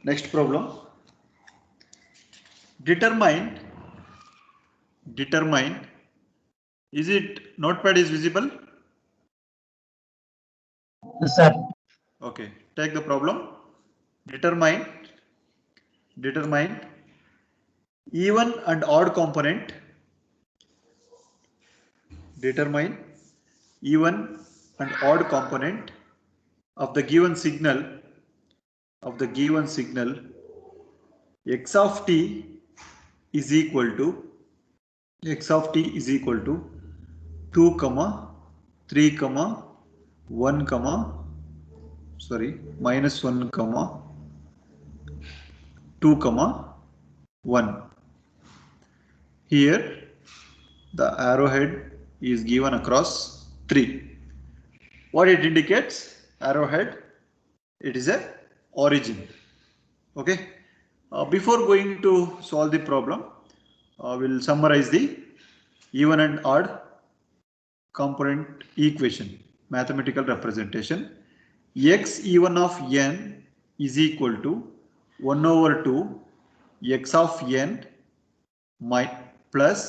Next problem. Determine. Is it notepad is visible? Yes, sir. Okay. Take the problem. Determine even and odd component. Determine even and odd component of the given signal x of t is equal to 2 comma 3 comma 1 comma minus 1 comma 2 comma 1. Here the arrowhead is given across 3. What it indicates? Arrowhead, it is a origin. Okay. Before going to solve the problem, we'll summarize the even and odd component equation, mathematical representation. X even of n is equal to 1 over 2 x of n plus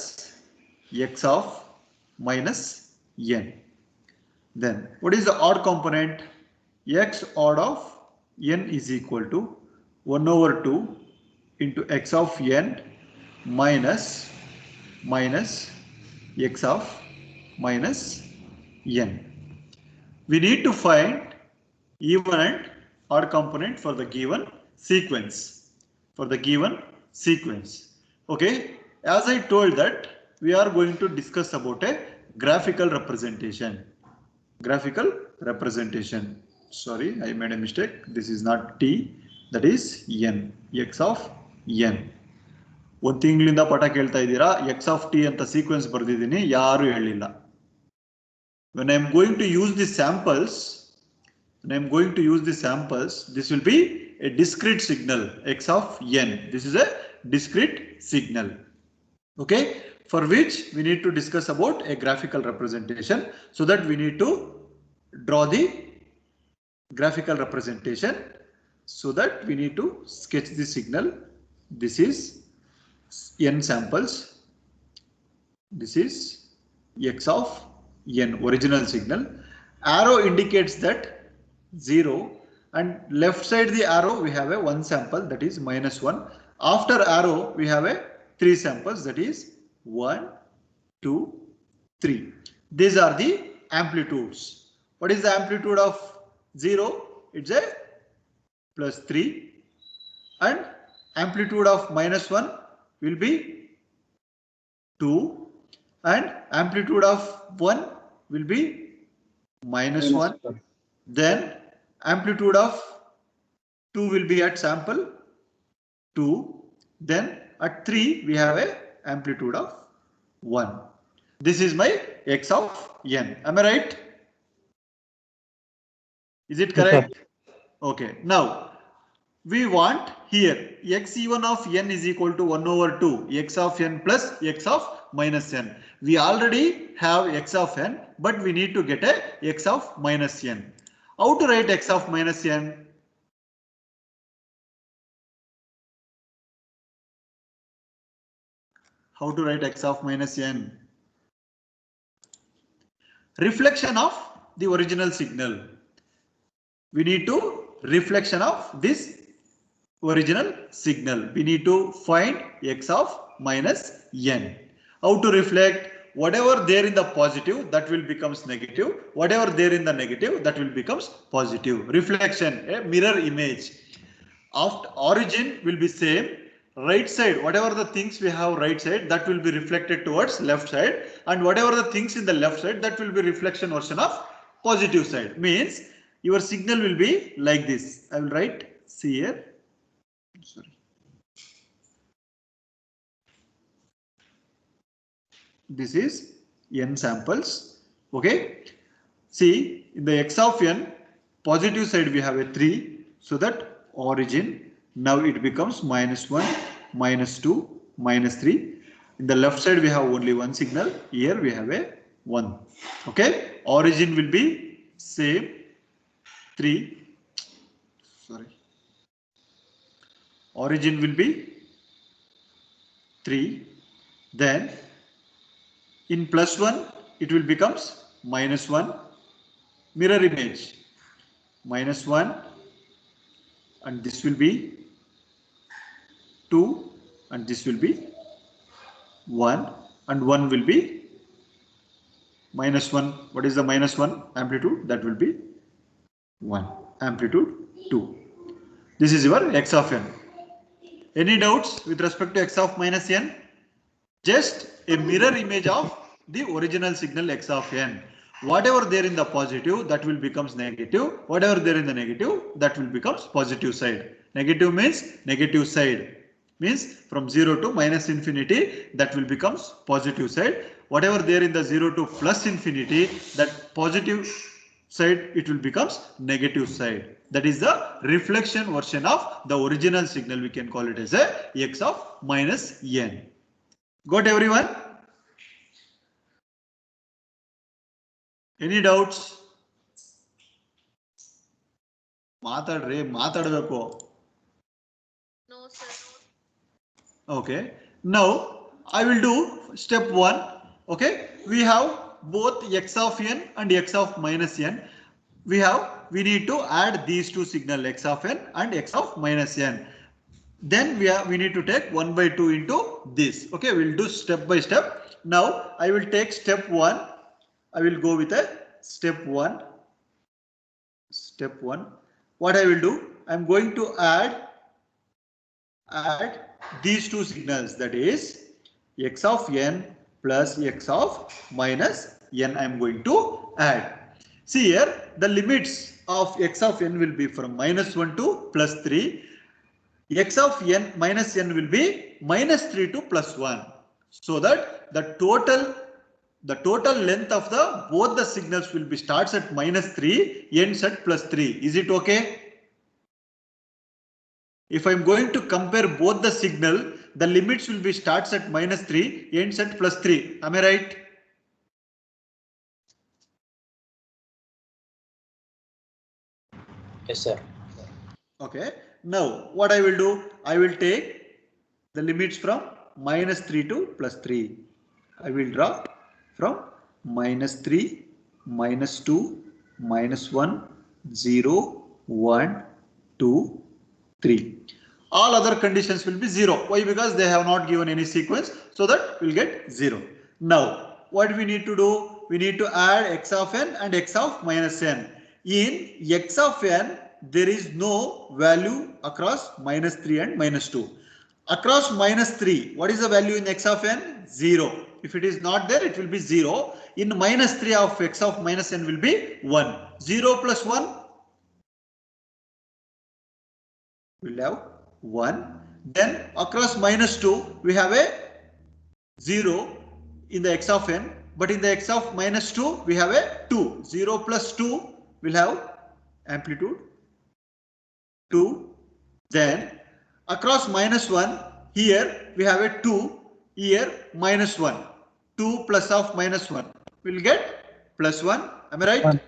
x of minus n. Then what is the odd component? X odd of n is equal to 1 over 2 into x of n minus x of minus n. We need to find even and odd component for the given sequence. Okay, as I told that we are going to discuss about a graphical representation. Sorry, I made a mistake. This is not t, that is n, x of n. ಒಂದು ತಿಂಗಳಿಂದ ಪಾಠ ಕೇಳ್ತಾ ಇದ್ದೀರಾ, x of t ಅಂತ sequence ಬರೆದಿದ್ದೀನಿ, ಯಾರು ಹೇಳಿಲ್ಲ. When I am going to use the samples, this will be a discrete signal, x of n. This is a discrete signal. Okay, for which we need to discuss about a graphical representation. So that we need to draw the graphical representation. So that we need to sketch the signal. This is n samples. This is x of n, original signal. Arrow indicates that 0, and left side the arrow we have a 1 sample, that is minus 1. After arrow we have a 3 samples, that is 1, 2, 3. These are the amplitudes. What is the amplitude of 0? It's a plus 3, and amplitude of minus 1 will be 2, and amplitude of 1 will be minus 1. Then amplitude of 2 will be at sample 2. Then at 3 we have a amplitude of 1. This is my x of n. Am I right? Is it correct? Yes, okay. Now we want here x even of n is equal to 1 over 2 x of n plus x of minus n. We already have x of n, but we need to get a x of minus n. How to write x of minus n? How to write x of minus n? Reflection of the original signal. We need to reflection of this original signal. We need to find x of minus n. How to reflect? Whatever there in the positive, that will becomes negative. Whatever there in the negative, that will becomes positive. Reflection, a mirror image. After origin will be same. Right side, whatever the things we have right side, that will be reflected towards left side, and whatever the things in the left side, that will be reflection version of positive side. Means your signal will be like this. I will write, see here. Sorry. This is n samples. Okay. See, in the x of n, positive side we have a 3. So that origin, now it becomes minus 1, minus 2, minus 3. In the left side we have only one signal. Here we have a 1. Okay. Origin will be same 3. Sorry. Origin will be 3. Then in plus 1, it will becomes minus 1. Mirror image, minus 1, and this will be 2, and this will be 1, and 1 will be minus 1. What is the minus 1 amplitude? That will be 1. Amplitude 2. This is your x of n. Any doubts with respect to x of minus n? Just a mirror image of the original signal x of n. Whatever there in the positive, that will becomes negative. Whatever there in the negative, that will becomes positive side. Negative means negative side. Means from 0 to minus infinity, that will becomes positive side. Whatever there in the 0 to plus infinity, that positive side, it will becomes negative side. That is the reflection version of the original signal. We can call it as a x of minus n. Got everyone? Any doubts? Matadಬೇಕು. No, sir. Okay. Now I will do step 1. Okay. We have both x of n and x of minus n. We need to add these two signal x of n and x of minus n. Then we need to take 1 by 2 into this. Okay. We'll do step by step. Now I will take step 1. I will go with a step 1. Step 1. What I will do? I am going to add these two signals, that is x of n plus x of minus n. I am going to add. See here, the limits of x of n will be from minus 1 to plus 3. X of n minus n will be minus 3 to plus 1. So that the total length of both the signals will be starts at minus 3, ends at plus 3. Is it okay? If I am going to compare both the signal, the limits will be starts at minus 3, ends at plus 3. Am I right? Yes, sir. Okay. Now what I will do? I will take the limits from minus 3 to plus 3. I will draw from minus 3, minus 2, minus 1, 0, 1, 2, 3. All other conditions will be 0. Why? Because they have not given any sequence, so that we'll get 0. Now what we need to do? We need to add x of n and x of minus n. In x of n, there is no value across minus 3 and minus 2. Across minus 3, what is the value in x of n? 0. If it is not there, it will be 0. In minus 3 of x of minus n will be 1. 0 plus 1 will have 1. Then across minus 2, we have a 0 in the x of n. But in the x of minus 2, we have a 2. 0 plus 2 will have amplitude 2. Then across minus 1, here we have a 2, here minus 1. 2 plus of minus 1 will get plus 1. Am I right? 1.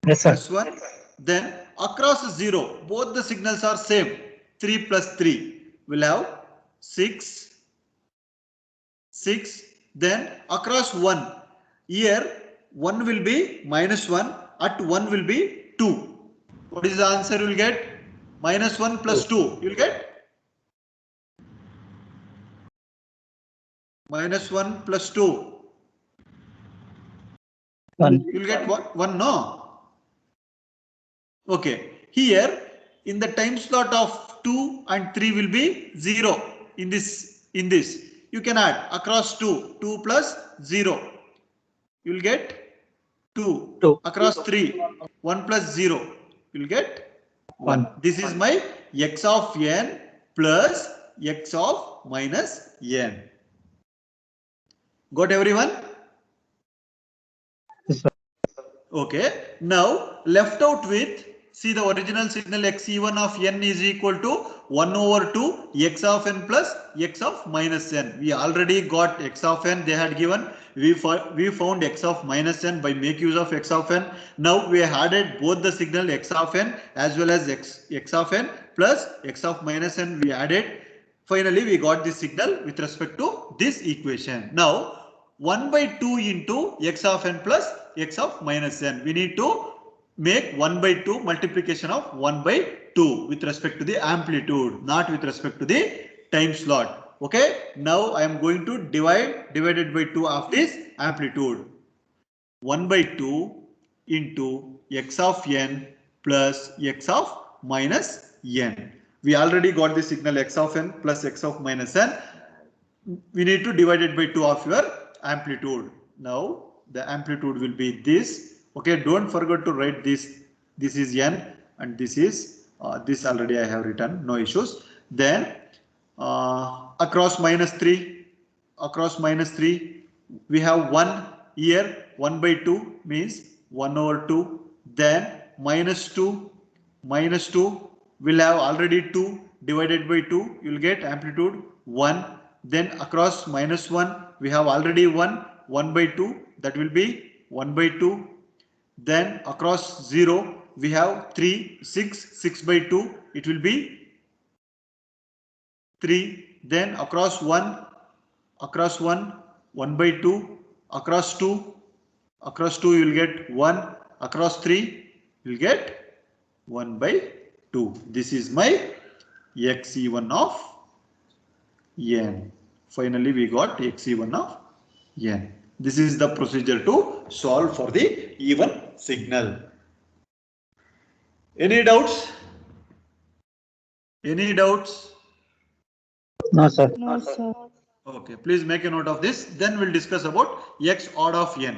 Yes, sir. Plus 1. Then across 0, both the signals are same. 3 plus 3 will have 6. 6. Then across 1, here 1 will be minus 1, at 1 will be 2. What is the answer you will get? Minus 1 plus 2. You will get minus 1 plus 2. 1. You will get what? 1, no? Okay. Here in the time slot of 2 and 3 will be 0 in this. You can add across 2. 2 plus 0. You will get 2. 2. Across 3. 1 plus 0. You will get 1. 1. This is my x of n plus x of minus n. Got everyone? Yes, sir. Okay. Now left out with See, the original signal xe1 of n is equal to 1 over 2 x of n plus x of minus n. We already got x of n they had given. We found x of minus n by make use of x of n. Now we added both the signal x of n as well as x of n plus x of minus n we added. Finally, we got this signal with respect to this equation. Now 1 by 2 into x of n plus x of minus n. We need to make 1 by 2 multiplication of 1 by 2 with respect to the amplitude, not with respect to the time slot. Okay. Now I am going to divided by 2 of this amplitude. 1 by 2 into x of n plus x of minus n. We already got the signal x of n plus x of minus n. We need to divide it by 2 of your amplitude. Now the amplitude will be this. Okay, don't forget to write this. This is n and this is this already I have written, no issues. Then across minus 3, we have 1 here. 1 by 2 means 1 over 2. Then minus 2 will have already 2 divided by 2. You will get amplitude 1. Then across minus 1 we have already 1 by 2, that will be 1 by 2. Then across 0 we have 6 by 2, it will be 3. Then across 1 1 by 2. Across 2 you will get 1. Across 3 you will get 1 by 2. This is my xe1 of n. Finally we got xe1 of n. This is the procedure to solve for the even signal. Any doubts? Any doubts? No, sir. No, sir. Okay, please make a note of this. Then we'll discuss about x odd of n.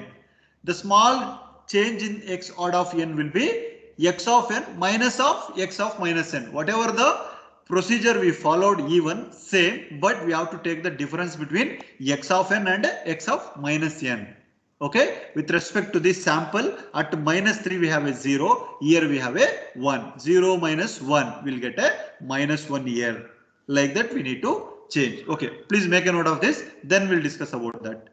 The small change in x odd of n will be x of n minus of x of minus n. Whatever the procedure we followed even same, but we have to take the difference between x of n and x of minus n. Okay, with respect to this sample at minus 3 we have a 0, here we have a 1. 0 minus 1 will get a minus 1 here. Like that we need to change. Okay, please make a note of this, then we'll discuss about that.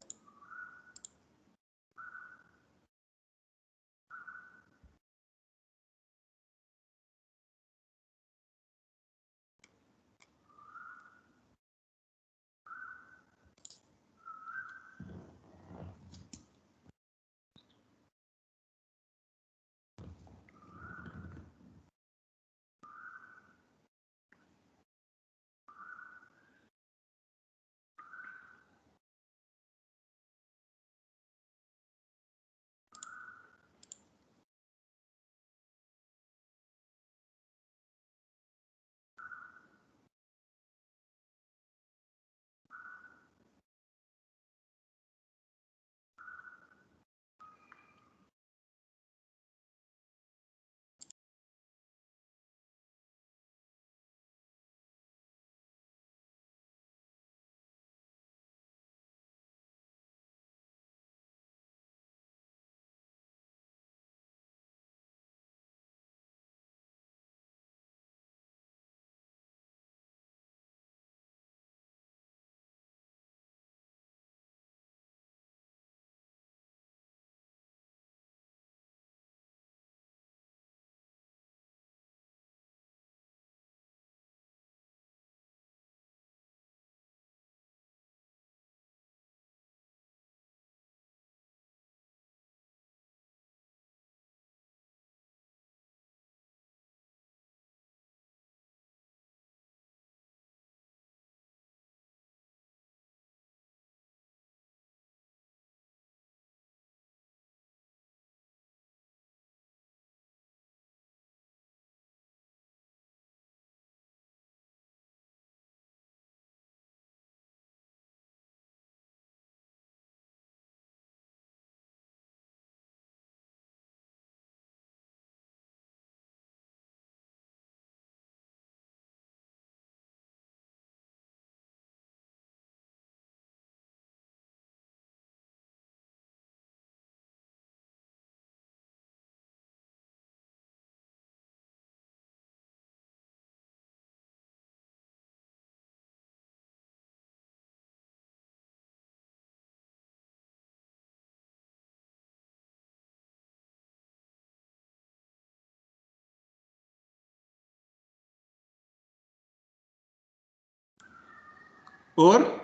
or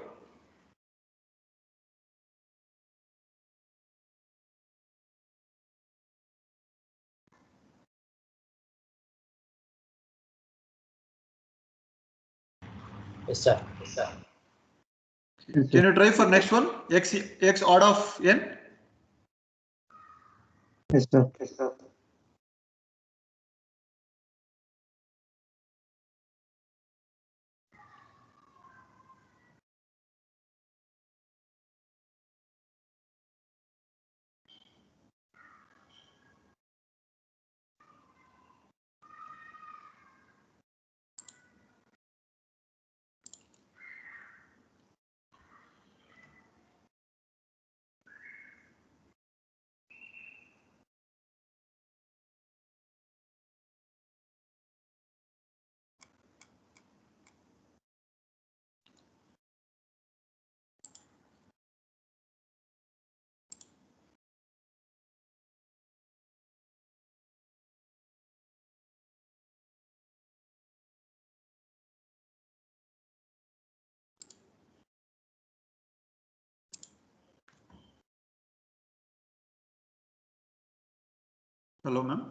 Yes, sir. Yes, sir. can you try for next one? X odd of n. Yes, sir. Yes, sir. Hello, ma'am.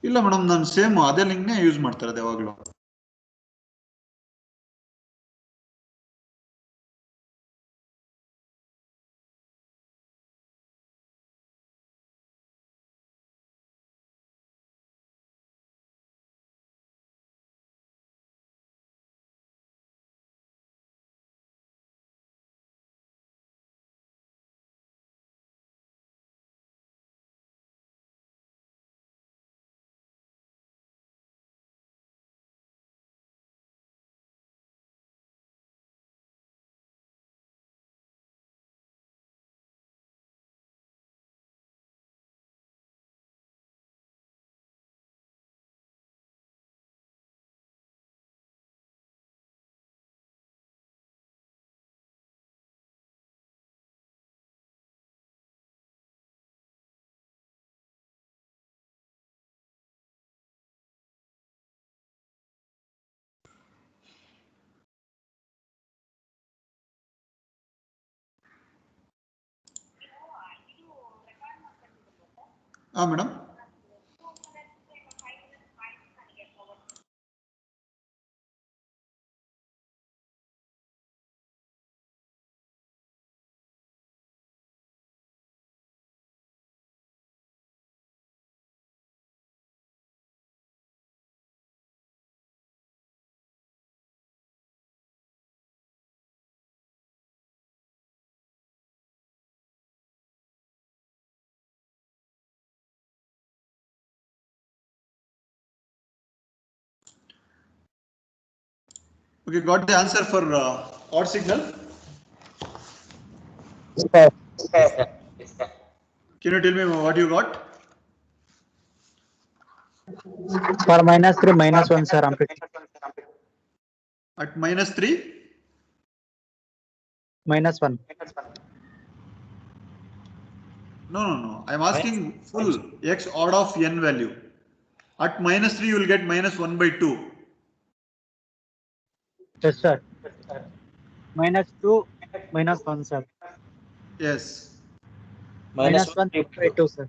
ಇಲ್ಲ madam, ನಾನು same ಅದೇ ಲಿಂಕ್ನೇ use ಮಾಡ್ತಾ ಇರೋದು ಯಾವಾಗಲೂ. ಹಾ madam. Okay, got the answer for odd signal. Yes, sir. Yes, sir. Can you tell me what you got? For -3, -1, sir. Amplitude. At -3? -1. No. I'm asking full x odd of n value. At -3, you will get -1/2. Yes, sir. -2, -1, sir. Yes, -1, 3/2, sir.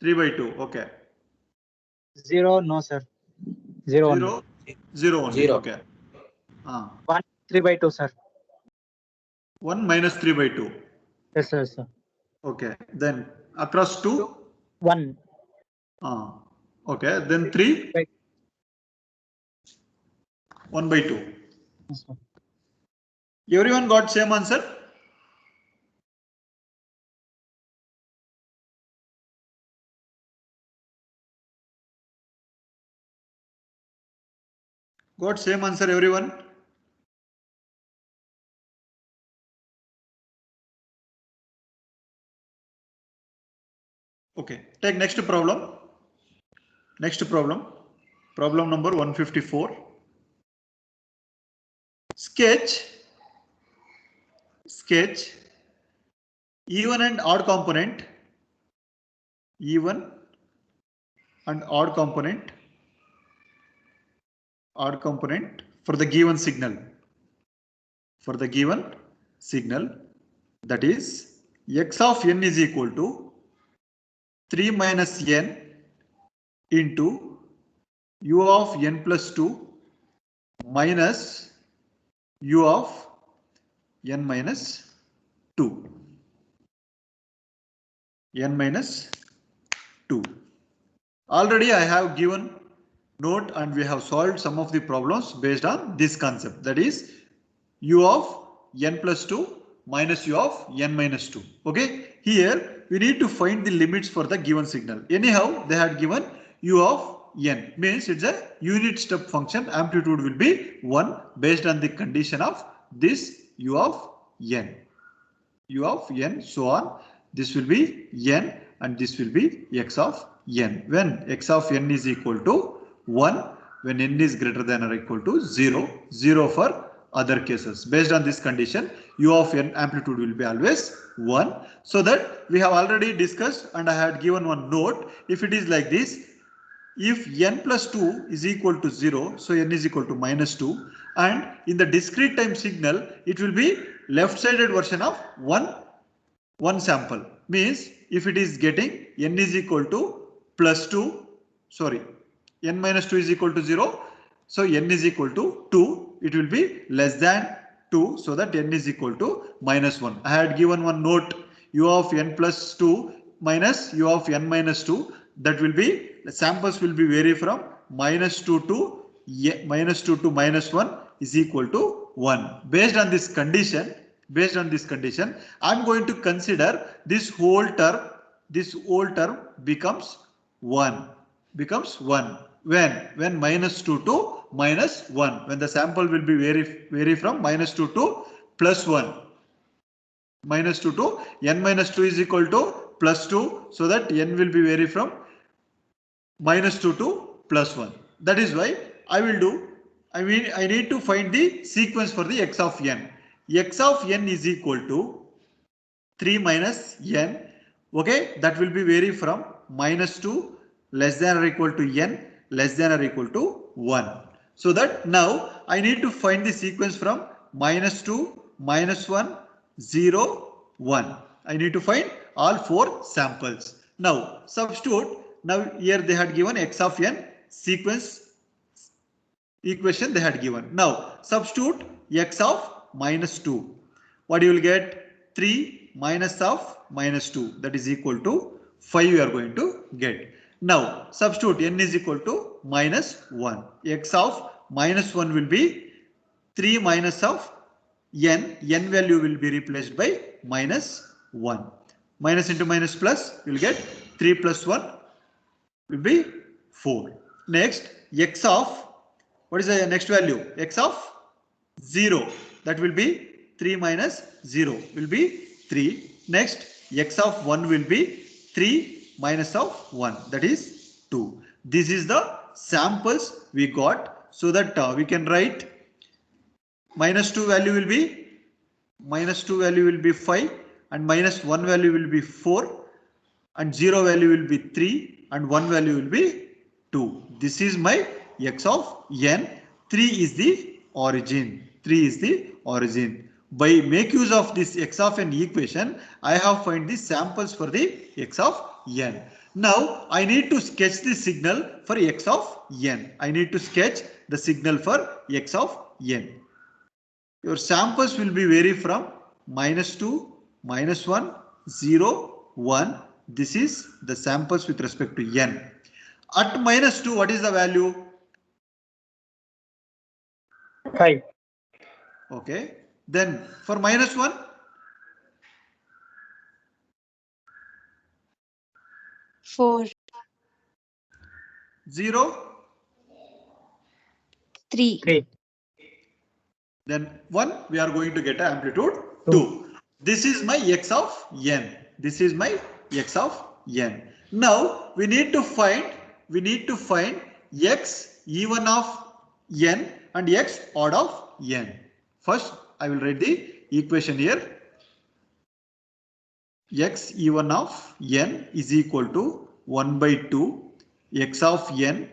3/2. Okay. 0, no, sir. 0 only. 0, 0 only. Zero. Okay. 1, 3/2, sir. 1 - 3/2. Yes, sir. Okay. Then across 2. 1. Okay. Then 3. Right. 1/2. Yes, sir. Everyone got same answer? Got same answer, everyone? Okay. Take next problem. Next problem. Problem number 154. Sketch even and odd component. Even and odd component for the given signal. For the given signal, that is x of n is equal to 3 minus n into u of n plus 2 minus u of n minus 2. N minus 2. Already I have given note and we have solved some of the problems based on this concept, that is u of n plus 2 minus u of n minus 2. Okay, here we need to find the limits for the given signal. Anyhow, they had given u of n, means it's a unit step function. Amplitude will be 1 based on the condition of this u of n. So on. This will be n and this will be x of n. When x of n is equal to 1, when n is greater than or equal to 0, 0 for other cases. Based on this condition, u of n amplitude will be always 1. So that we have already discussed and I had given one note. If it is like this, if n plus 2 is equal to 0, so n is equal to -2, and in the discrete time signal, it will be left-sided version of one sample. Means if it is getting n is equal to n minus 2 is equal to 0, so n is equal to 2, it will be less than 2, so that n is equal to -1. I had given one note, u of n plus 2 minus u of n minus 2, that will be, the samples will be vary from -2 to -1 is equal to 1. Based on this condition, I'm going to consider this whole term becomes 1. When -2 to -1, when the sample will be vary from -2 to +1. -2 to n minus 2 is equal to +2, so that n will be vary from -2 to +1. That is why I need to find the sequence for the x of n. X of n is equal to 3 minus n. Okay, that will be vary from -2 less than or equal to n less than or equal to 1. So that now I need to find the sequence from -2, -1, 0, 1. I need to find all 4 samples. Now substitute. Now here they had given x of n sequence equation they had given. Now substitute x of -2. What you will get? 3 minus of -2, that is equal to 5 you are going to get. Now substitute n is equal to -1. X of -1 will be 3 minus of n. N value will be replaced by -1. Minus into minus plus, you will get 3 plus 1 will be 4. Next, x of, what is the next value? X of 0, that will be 3 minus 0 will be 3. Next, x of 1 will be 3 minus of 1, that is 2. This is the samples we got, so that we can write minus 2 value will be 5, and minus 1 value will be 4, and 0 value will be 3, and 1 value will be 2. This is my x of n. 3 is the origin. 3 is the origin. By make use of this x of n equation, I have find the samples for the x of n. Now I need to sketch the signal for x of n. I need to sketch the signal for x of n. Your samples will be vary from -2, -1, 0, 1. This is the samples with respect to n. At -2, what is the value? 5. Okay. Then for -1, 4, 0, 3, 3. then 1, we are going to get an amplitude 2. 2. This is my x of n. This is my x of n. Now we need to find x even of n and x odd of n. First, I will write the equation here. X even of n is equal to 1 by 2 x of n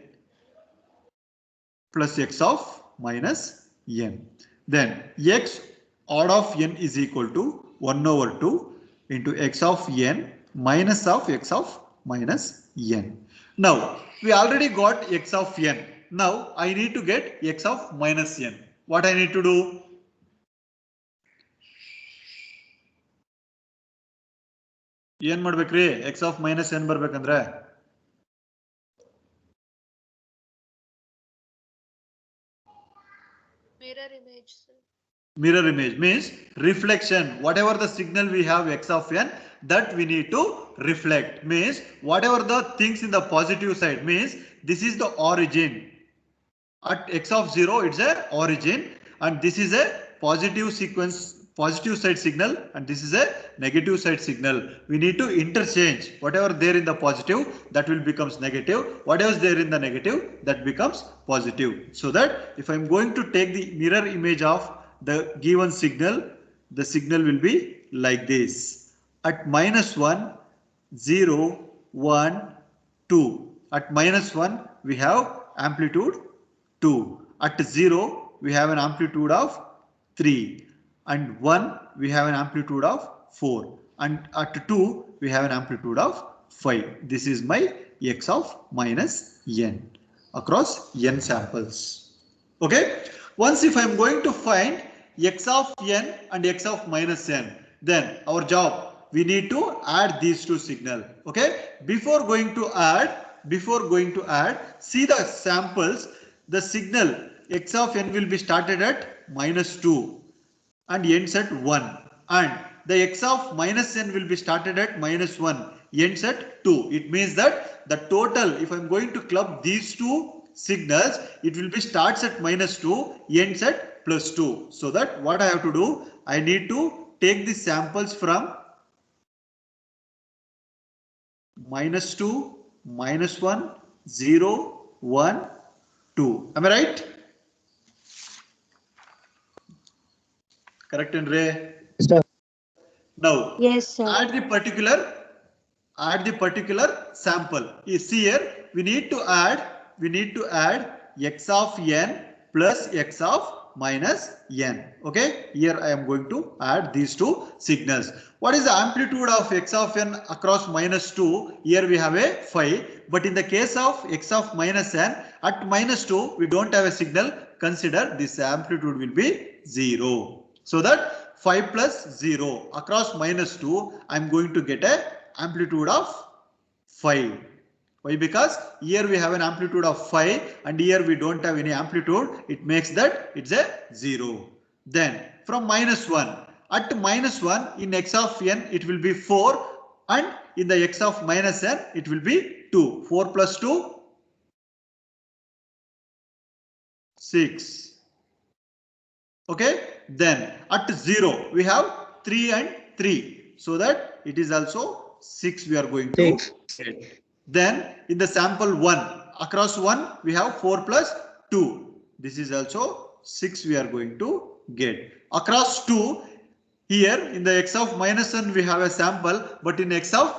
plus x of minus n. Then x odd of n is equal to 1 over 2 into x of n minus of x of minus n. Now we already got x of n. Now I need to get x of minus n. What I need to do? ಏನ್ ಮಾಡ್ಬೇಕ್ರಿ? x of minus n ಬರ್ಬೇಕಂದ್ರೆ Mirror image, sir. mirror image means reflection. Whatever the signal we have x of n, that we need to reflect. Means whatever the things in the positive side, means this is the origin. At x of 0, it's a origin, and this is a positive sequence, positive side signal, and this is a negative side signal. We need to interchange. Whatever there in the positive, that will becomes negative. Whatever is there in the negative, that becomes positive. So that if I'm going to take the mirror image of the given signal, the signal will be like this. At -1, 0, 1, 2. At -1, we have amplitude 2. At 0, we have an amplitude of 3. And 1, we have an amplitude of 4. And at 2, we have an amplitude of 5. This is my x of minus n across n samples. Okay. Once if I am going to find x of n and x of minus n, then our job, we need to add these two signal. Okay. Before going to add, see the samples. The signal x of n will be started at -2 and ends at 1, and the x of minus n will be started at -1, ends at 2. It means that the total, if I'm going to club these two signals, it will be starts at -2, ends at +2. So that what I have to do, I need to take the samples from -2, -1, 0, 1, 2. Am I right? Correct, Andre? Sir. Now yes, sir. add the particular sample. You see here, we need to add x of n plus x of minus n. Okay, here I am going to add these two signals. What is the amplitude of x of n across -2? Here we have a 5, but in the case of x of minus n, at -2 we don't have a signal. Consider this amplitude will be 0. So that 5 plus 0 across -2, I'm going to get a amplitude of 5. Why? Because here we have an amplitude of 5 and here we don't have any amplitude. It makes that it's a 0. Then from -1, at -1 in x of n it will be 4, and in the x of minus n it will be 2. 4 plus 2, 6. Okay. Then at 0 we have 3 and 3. so that it is also 6 we are going to 6. get. Then in the sample 1, across 1 we have 4 plus 2. This is also 6 we are going to get. Across 2, here in the x of minus n we have a sample, but in x of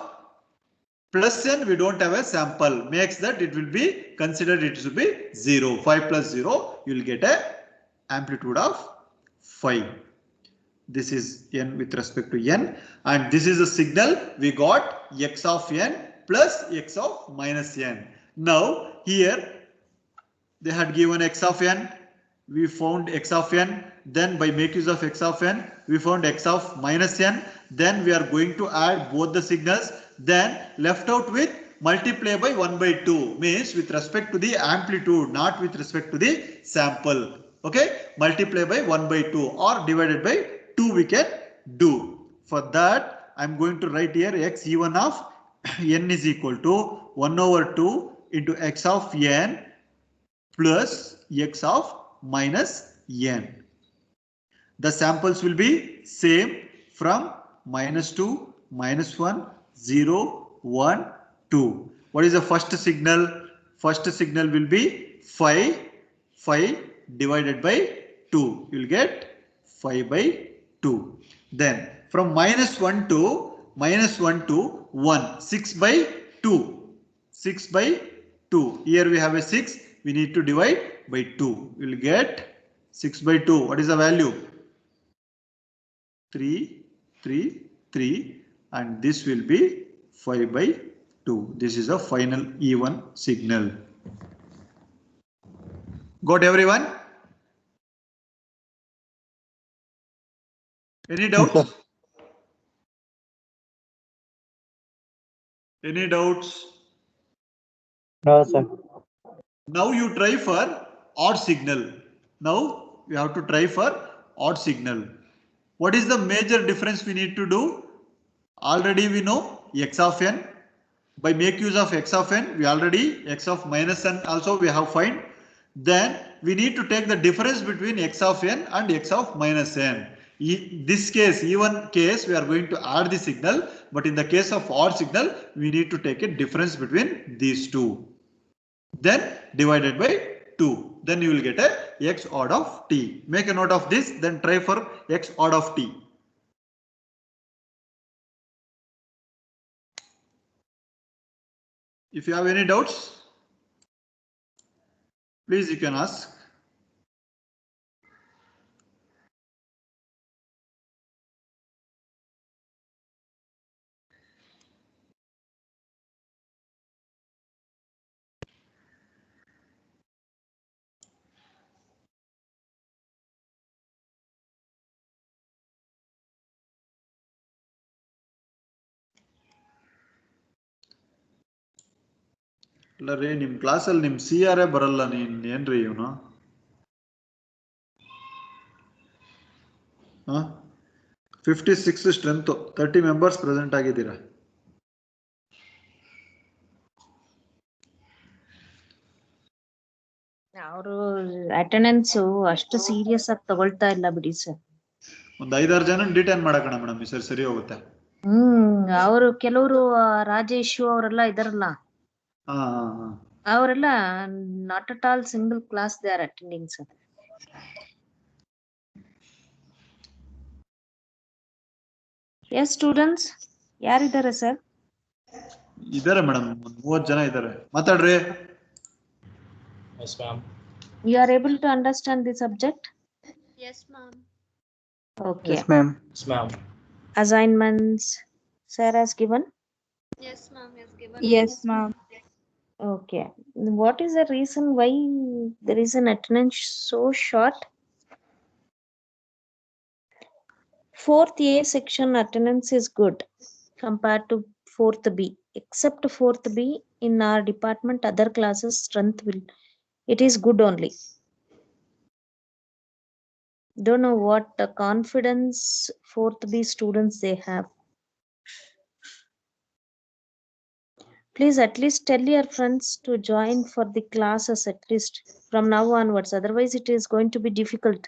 plus n we don't have a sample, makes that it will be considered it should be 0. 5 plus 0, you will get a amplitude of 5. This is n with respect to n, and this is a signal we got x of n plus x of minus n. Now here they had given x of n, we found x of n, then by make use of x of n we found x of minus n, then we are going to add both the signals, then left out with multiply by 1 by 2, means with respect to the amplitude, not with respect to the sample. Okay, multiply by 1 by 2 or divided by 2 we can do. For that I am going to write here x e1 of n is equal to 1 over 2 into x of n plus x of minus n. The samples will be same from minus 2, minus 1, 0, 1, 2. What is the first signal? First signal will be 5 divided by 2. You will get 5 by 2. Then from minus 1 to 1, 6 by 2. 6 by 2. Here we have a 6. We need to divide by 2. We will get 6 by 2. What is the value? 3, 3, 3, and this will be 5 by 2. This is a final E1 signal. Got everyone? Any doubts? Any doubts? No, sir. Now you try for odd signal. Now you have to try for odd signal. What is the major difference we need to do? Already we know x of n. By make use of x of n, we already x of minus n also we have find. Then we need to take the difference between x of n and x of minus n. In this case, even case, we are going to add the signal, but in the case of odd signal, we need to take a difference between these two. Then divided by 2. Then you will get a x odd of t. Make a note of this, then try for x odd of t. If you have any doubts, please you can ask. ಇಲ್ಲ ರೀ ನಿಮ್ಮ ಕ್ಲಾಸಲ್ಲಿ ನಿಮ್ಮ CR ಬರಲ್ಲ ಏನ್ರಿ ಇವನು 56 strength 30 members present ಆಗಿದ್ದೀರಾ ಅವರು ಅಟೆಂಡೆನ್ಸ್ ಅಷ್ಟು ಸೀರಿಯಸ್ ಆಗಿ ತಗೊಳ್ತಾ ಇಲ್ಲ ಬಿಡಿ ಸರ್. ಒಂದು 5-6 ಜನ ಡಿಟೈನ್ ಮಾಡಕಣ ಮೇಡಮ್ ಈ ಸರಿ ಹೋಗುತ್ತೆ. ಅವರು ಕೆಲವರು ರಾಜೇಶ್ ಅವರೆಲ್ಲ ಇದಾರಲ್ಲ ಅವರೆಲ್ಲ not at all single class they are attending sir. Yes students ಯಾರಿದ್ದಾರೆ ಸರ್? ಇದಾರೆ ಮೇಡಮ್, ಒಂದು 30 ಜನ ಇದಾರೆ. ಮಾತಾಡ್ರಿ. Yes, ma'am. You are able to understand the subject? Yes, ma'am. Okay. Yes, ma'am. Yes, ma'am. Assignments sir has given? Yes, ma'am. Yes, given. Yes, ma'am. Okay. What is the reason why there is an attendance so short? 4th A section attendance is good compared to 4th B. Except 4th B, in our department, other classes strength it is good only. Don't know what confidence 4th B students they have. Please at least tell your friends to join for the classes at least from now onwards. Otherwise, it is going to be difficult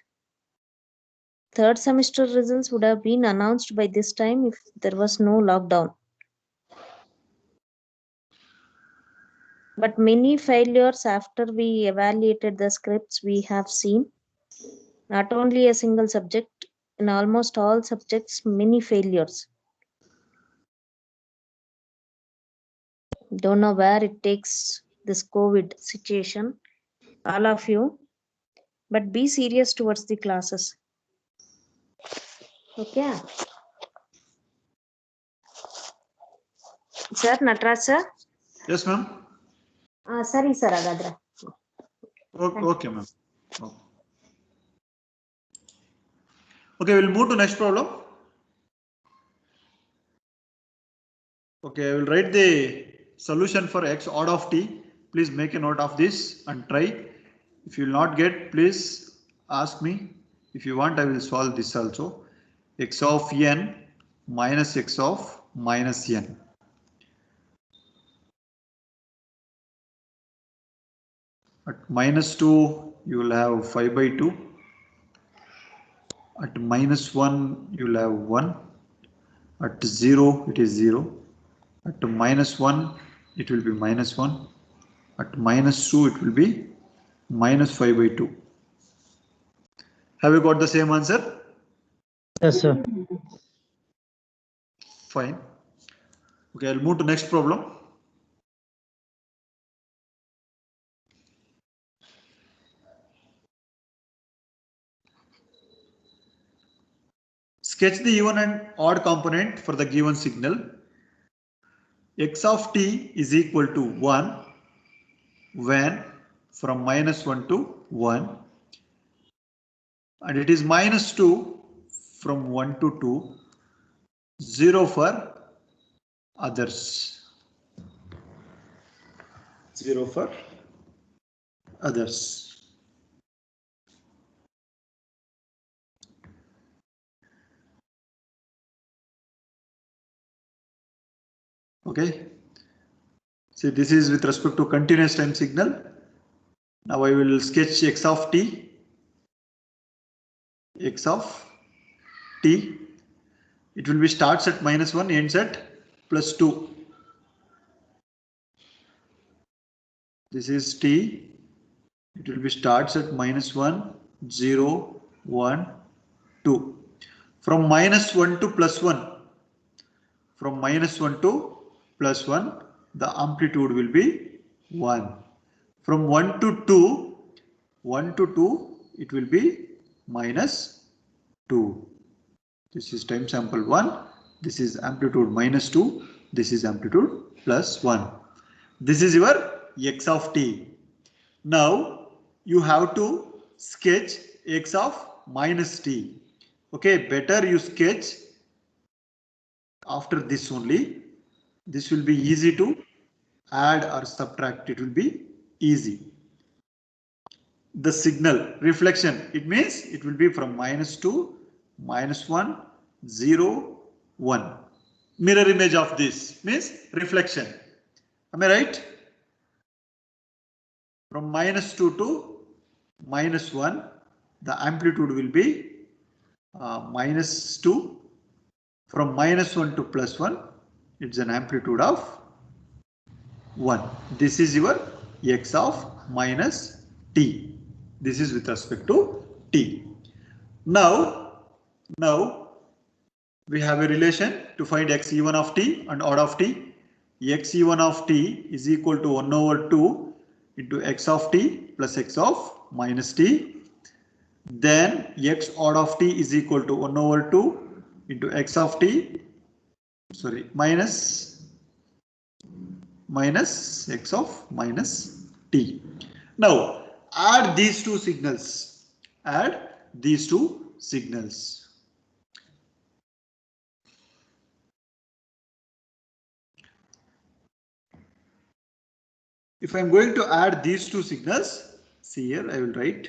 third semester results would have been announced by this time if there was no lockdown. But many failures after we evaluated the scripts we have seen. Not only a single subject, in almost all subjects, many failures. Don't know where it takes this COVID situation, all of you, but be serious towards the classes. Okay. Sir, Natraj sir? Yes, ma'am. Sorry, sir, Agadra. Okay, ma'am. Okay, we'll move to next problem. Okay, I will write the solution for x odd of t. Please make a note of this and try. If you will not get, please ask me. If you want, I will solve this also. X of n minus x of minus n. At minus 2, you will have 5 by 2. At minus 1, you will have 1. At 0, it is 0. At minus 1, it will be minus 1. At minus 2, it will be minus 5 by 2. Have you got the same answer? Yes, sir. Fine. Okay, I'll move to next problem. Sketch the even and odd component for the given signal. X of t is equal to 1 when from minus 1 to 1, and it is minus 2 from 1 to 2, 0 for others. 0 for others. Okay. See, this is with respect to continuous time signal. Now I will sketch x of t. X of t. It will be starts at minus 1, ends at plus 2. This is t. It will be starts at minus 1, 0, 1, 2. From minus 1 to plus 1. From minus 1 to plus 1, the amplitude will be 1. From 1 to 2, 1 to 2, it will be minus 2. This is time sample 1. This is amplitude minus 2. This is amplitude plus 1. This is your x of t. Now you have to sketch x of minus t. Okay, better you sketch after this only. This will be easy to add or subtract. It will be easy. The signal reflection, it means it will be from minus 2, minus 1, 0, 1. Mirror image of this means reflection. Am I right? From minus 2 to minus 1, the amplitude will be minus 2. From minus 1 to plus 1, it's an amplitude of 1. This is your x of minus t. This is with respect to t. Now we have a relation to find x even of t and odd of t. X even of t is equal to 1 over 2 into x of t plus x of minus t. Then x odd of t is equal to 1 over 2 into x of t, sorry, minus x of minus t. Now add these two signals. Add these two signals. If I am going to add these two signals, see here I will write.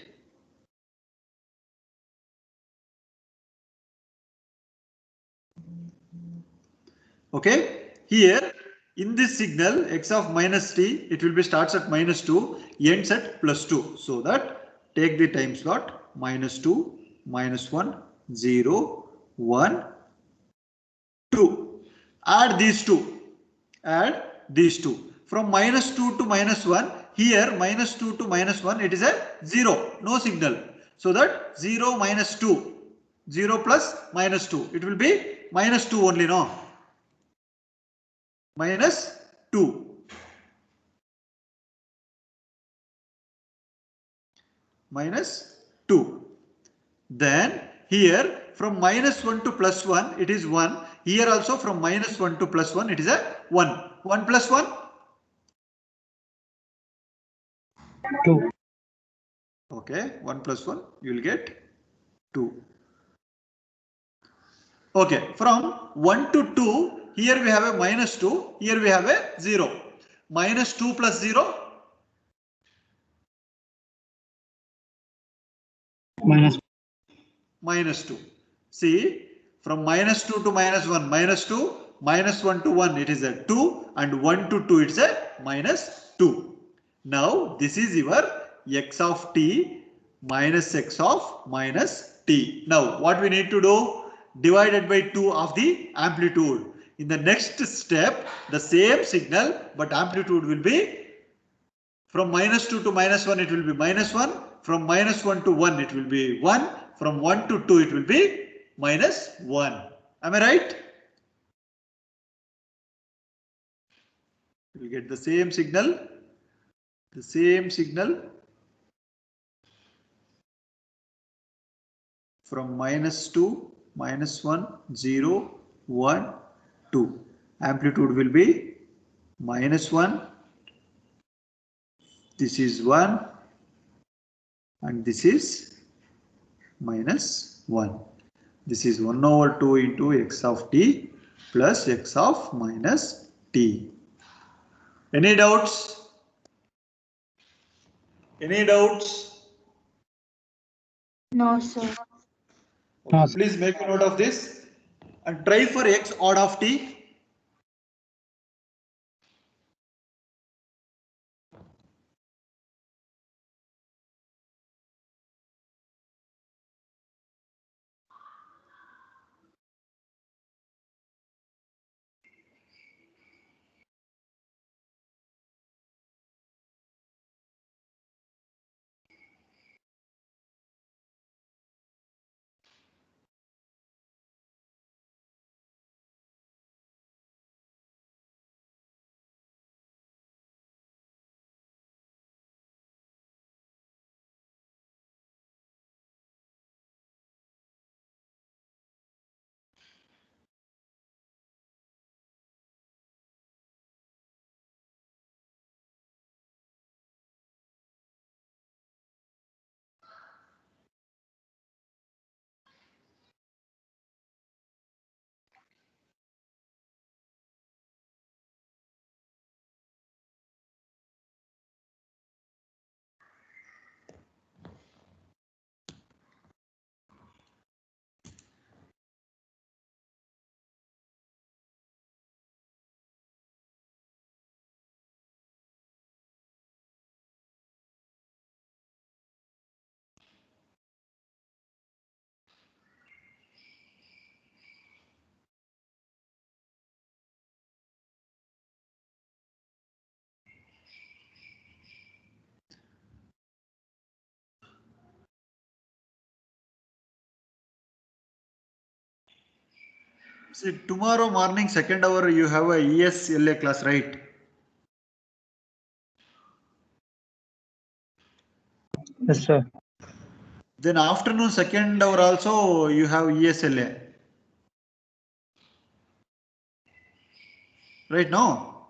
Okay, here in this signal x of minus t, it will be starts at minus 2, ends at plus 2. So that take the time slot minus 2, minus 1, 0, 1, 2. Add these two. Add these two. From -2 to -1, here -2 to -1, it is a 0, no signal. So that 0 minus 2, 0 plus -2, it will be -2 only, no? -2. -2. Then here from -1 to +1, it is 1. Here also from -1 to +1, it is a 1. 1 plus 1? 2. Okay, 1 plus 1, you will get 2. Okay, from 1 to 2, here we have a -2, here we have a 0. -2 plus 0? -2. See, from -2 to -1, -2, -1 to 1, it is a 2, and 1 to 2, it's a -2. Now, this is your x of t minus x of minus t. Now, what we need to do? Divided by 2 of the amplitude. In the next step, the same signal, but amplitude will be from -2 to -1, it will be -1. From -1 to 1, it will be 1. From 1 to 2, it will be -1. Am I right? You will get the same signal. The same signal from -2, -1, 0, 1, 2. Amplitude will be -1. This is 1 and this is -1. This is 1 over 2 into x of t plus x of minus t. Any doubts? Any doubts? No, sir. Okay, No, sir. please make a note of this and try for x odd of t. See, tomorrow morning, second hour, you have a ESLA class, right? Yes, sir. Then afternoon, second hour also, you have ESLA. Right now?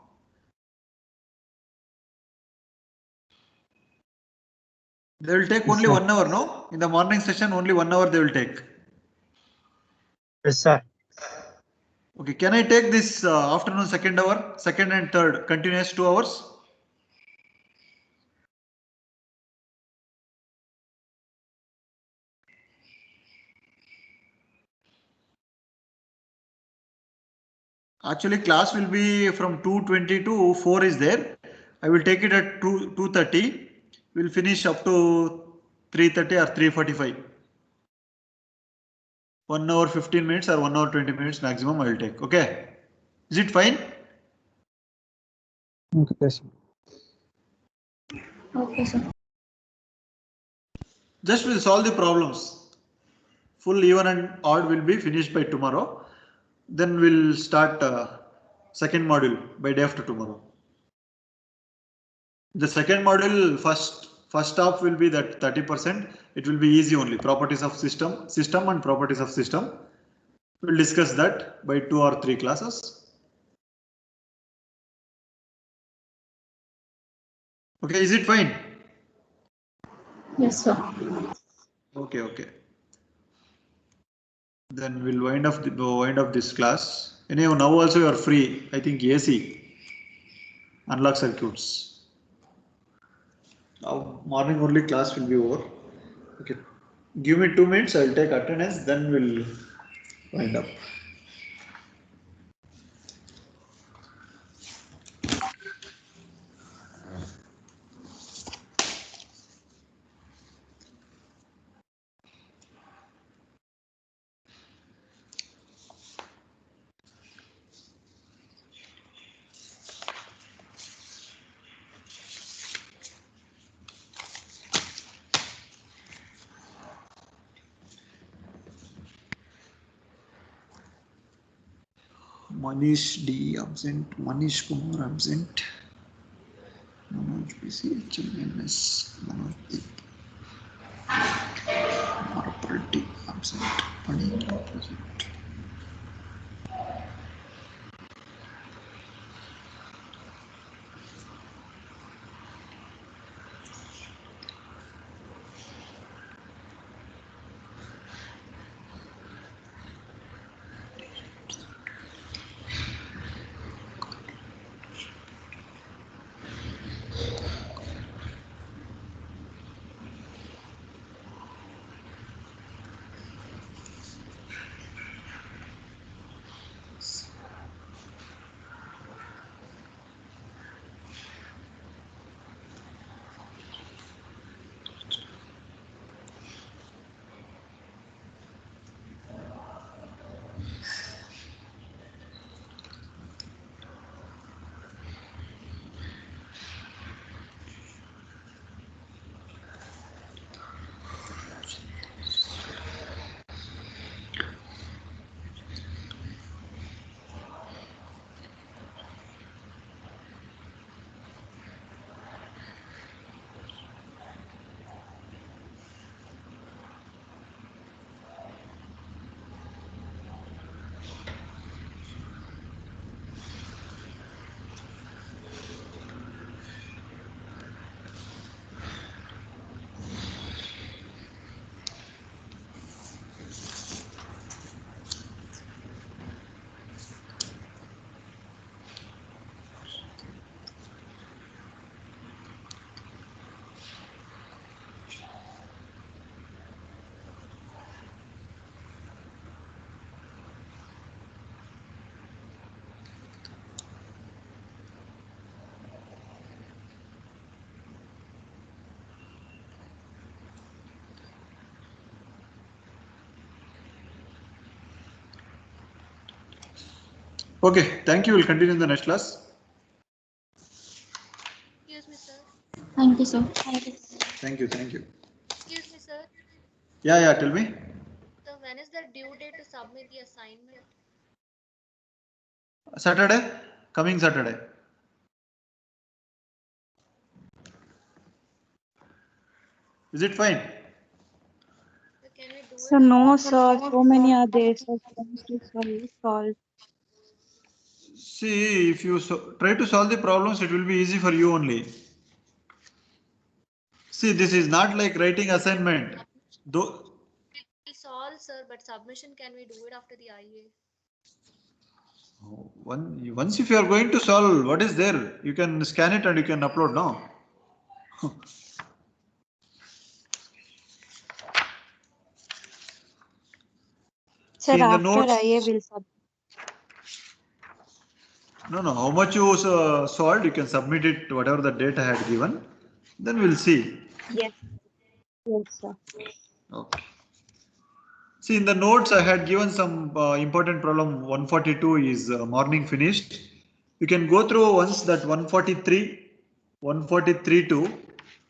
They will take Yes, only sir. 1 hour, no? In the morning session, only 1 hour they will take. Yes, sir. Okay, can I take this afternoon second hour, second and third, continuous 2 hours? Actually, class will be from 2:20 to 4 is there. I will take it at 2:30. We'll finish up to 3:30 or 3:45. 1 hour 15 minutes or 1 hour 20 minutes maximum I will take. Okay. Is it fine? Okay, sir. Okay, sir. Just we'll solve the problems. Full even and odd will be finished by tomorrow. Then we'll start second module by day after tomorrow. The second module first half will be that 30%. It will be easy only. Properties of system and properties of system. We'll discuss that by 2 or 3 classes. Okay, is it fine? Yes, sir. Okay, okay. Then we'll wind up this class. Anyhow, now also you are free. I think AC. Unlock circuits. Now morning only class will be over. Okay. Give me 2 minutes. I will take attendance. Then we'll wind up. Manish D absent. Manish Kumar absent. Manoj PC HMNS. Manoj D. Marapalti absent. Pani present. Okay, thank you. We'll continue in the next class. Excuse me, sir. Thank you, sir. Thank you, thank you. Excuse me, sir. Yeah, tell me. So when is the due date to submit the assignment? Saturday, coming Saturday. Is it fine? So can we do it? So no, sir. So many are there. So to solve. See, if you try to solve the problems, it will be easy for you only. See, this is not like writing assignment. Though, We solve, sir, but submission can we do it after the IA? once if you are going to solve, what is there? You can scan it and you can upload now. Sir, See in the after notes. IA will submit. No, how much you solved, you can submit it, whatever the date I had given. Then we'll see. Yes. Yes, sir. Okay. See, in the notes, I had given some important problem. 142 is morning finished. You can go through once that 143, 143 to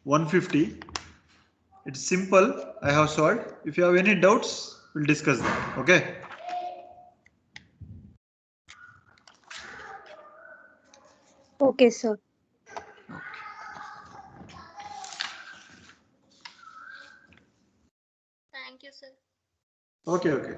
150. It's simple. I have solved. If you have any doubts, we'll discuss that. Okay. Okay, sir. Thank you, sir. Okay.